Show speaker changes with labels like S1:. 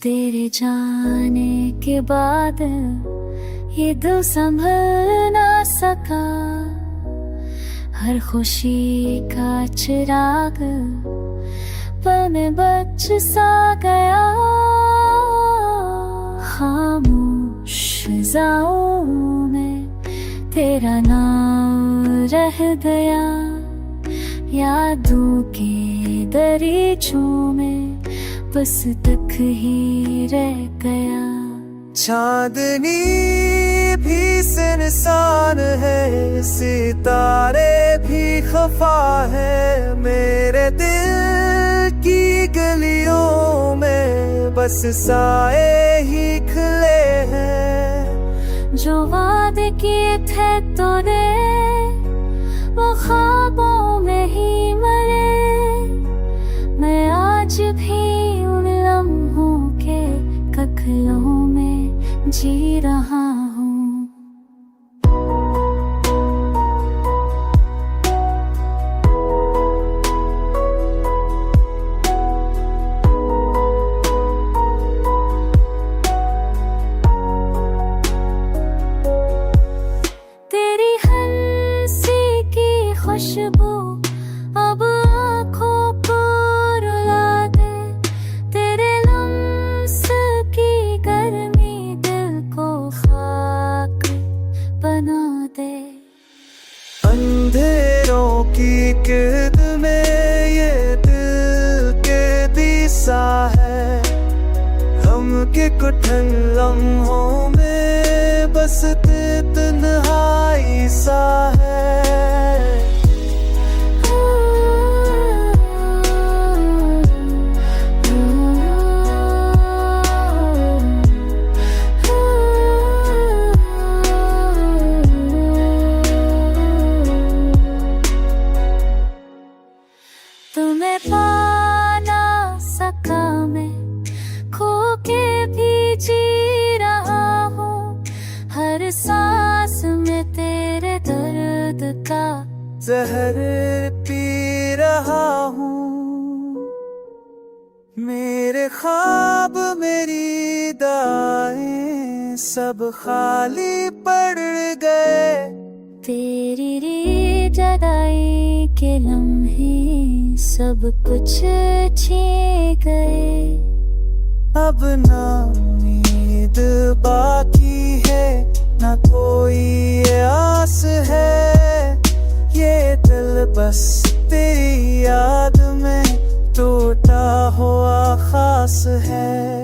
S1: तेरे जाने के बाद ये दिल संभल ना सका। हर खुशी का चिराग पल में बच सा गया। खामोश फिजाओं में तेरा नाम रह गया। यादों के दरीचों में बस तक ही रह गया।
S2: चांदनी भी इंसान है, सितारे भी खफा है। मेरे दिल की गलियों में बस साए ही खिले हैं।
S1: जो वादे किए थे तूने वो ख्वाबों में ही मरे। मैं आज भी उन लम्हों के कखलों में जी रहा हूँ। तेरी हंसी की खुशबू अब आँखों को रुला दे। तेरे लम्स की गर्मी दिल को खाक बना दे।
S2: अंधेरों की गिरद में ये दिल के दिशा है। हम के कठिन लम्हों में बस तन्हाई सा है।
S1: तुम्हें पा ना सका मैं, खो के भी जी रहा हूँ। हर सांस में तेरे दर्द का
S2: जहर पी रहा हूँ। मेरे ख्वाब मेरी दाएं सब खाली पड़ गए।
S1: तेरी जदाई के लम्हे सब कुछ छीन गए।
S2: अब ना उम्मीद बाकी है, ना कोई आस है। ये दिल बस तेरी याद में टूटा हुआ खास है।